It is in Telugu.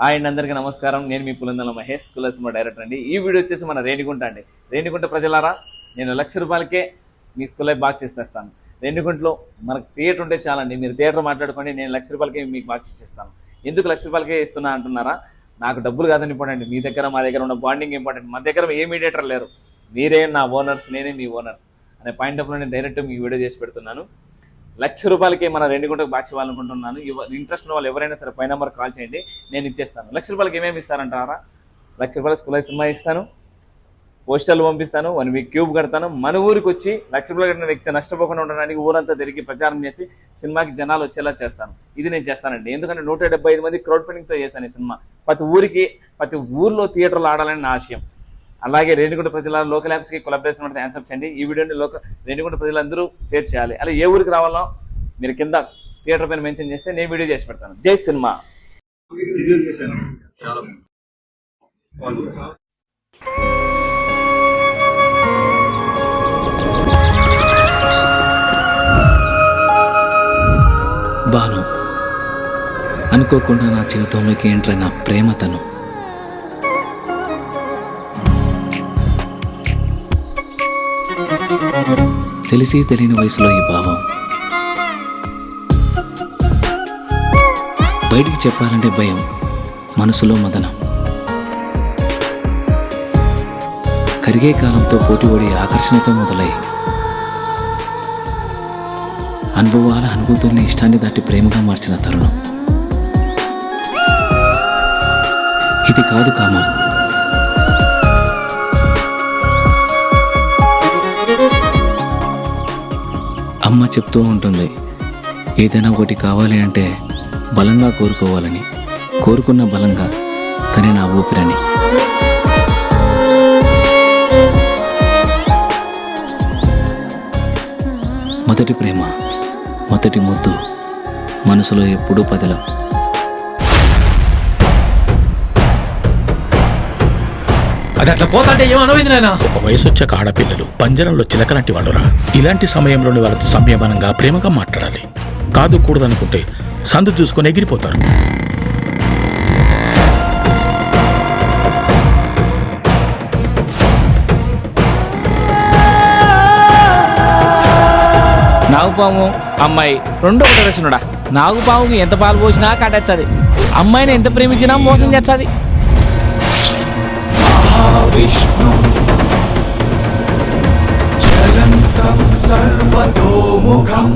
అండ్ అందరికీ నమస్కారం. నేను మీ Pulindala Mahesh, school cinema director అండి. ఈ వీడియో వచ్చేసి మన రేణిగుంట అండి. రేణిగుంట ప్రజలారా, నేను ₹1,00,000కే మీ స్కూల్ లైఫ్ బాక్స్ ఇస్తాను. రేణిగుంటలో మనకు థియేటర్ ఉంటే చాలండి. మీరు థియేటర్ మాట్లాడుకోండి, నేను ₹1,00,000కే మీకు బాక్స్ ఇస్తాను. ఎందుకు ₹1,00,000కే ఇస్తున్నా అంటున్నారా? నాకు డబ్బులు కాదని ఇంపార్టెంట్, మీ దగ్గర మా దగ్గర ఉన్న బాండింగ్ ఇంపార్టెంట్. మన దగ్గర ఏ మీడియేటర్ లేరు, మీరే నా ఓనర్స్, నేనే మీ ఓనర్స్ అనే పాయింట్ ఆఫ్ నేను డైరెక్ట్ మీకు వీడియో చేసి పెడుతున్నాను. ₹1,00,000కే మన రేణిగుంటకు బాక్స్ ఇవ్వాలనుకుంటున్నాను. ఇంట్రెస్ట్ ఉన్న వాళ్ళు ఎవరైనా సరే పై నెంబర్ కాల్ చేయండి, నేను ఇచ్చేస్తాను. ₹1,00,000కి ఏమేమి ఇస్తారంటారా? ₹1,00,000 స్కూల్ సినిమా ఇస్తాను, పోస్టర్లు పంపిస్తాను, 1 వీక్ క్యూబ్ కడతాను. మన ఊరికి వచ్చి ₹1,00,000 కట్టిన వ్యక్తి నష్టపోకుండా ఉండడానికి ఊరంతా తిరిగి ప్రచారం చేసి సినిమాకి జనాలు వచ్చేలా చేస్తాను. ఇది నేను చేస్తానండి. ఎందుకంటే 175 మంది క్రౌడ్ ఫండింగ్తో చేశాను ఈ సినిమా. ప్రతి ఊర్లో థియేటర్లు ఆడాలని నా ఆశయం. అలాగే రేణిగుంట ప్రజల లోకల్ యాప్స్కి కొలాబరేషన్ ఉంటే యాన్సప్ చేయండి. ఈ వీడియోని రేణిగుంట ప్రజలందరూ షేర్ చేయాలి. అలా ఏ ఊరికి రావాలో మీరు కింద థియేటర్ పైన మెన్షన్ చేస్తే నేను వీడియో చేసి పెడతాను. జై సినిమా. బాను, అనుకోకుండా నా జీవితంలోకి ఎంటర్ అయిన ప్రేమతను. తెలిసి తెలియని వయసులో ఈ భావం బయటికి చెప్పాలంటే భయం, మనసులో మదనం. కరిగే కాలంతో పోటీపడి ఆకర్షణతో మొదలై అనుభవాల అనుభూతుల్ని ఇష్టాన్ని దాటి ప్రేమగా మార్చిన తరుణం ఇది. కాదు కామా, అమ్మ చెప్తూ ఉంటుంది, ఏదైనా ఒకటి కావాలి అంటే బలంగా కోరుకోవాలని, కోరుకున్న బలంగా తనే నా ఊపిరని. మొదటి ప్రేమ, మొదటి ముద్దు, మనసులో ఎప్పుడూ పదిలం. అది అట్లా పోతాంటే ఏమనమైంది నాయనా? ఒక వయసు వచ్చాక ఆడపిల్లలు పంజరంలో చిలకలాంటి వాళ్ళురా. ఇలాంటి సమయంలోని వాళ్ళతో సంయమనంగా ప్రేమగా మాట్లాడాలి. కాదు కూడదనుకుంటే సందు చూసుకొని ఎగిరిపోతారు. నాగుపాము అమ్మాయి రెండు ఒకటి రచనుడా. నాగుపాముకి ఎంత పాలు పోసినా కాటేస్తుంది, అమ్మాయిని ఎంత ప్రేమించినా మోసం చేస్తుంది. విష్ణు చలంతం సర్వతోముఖం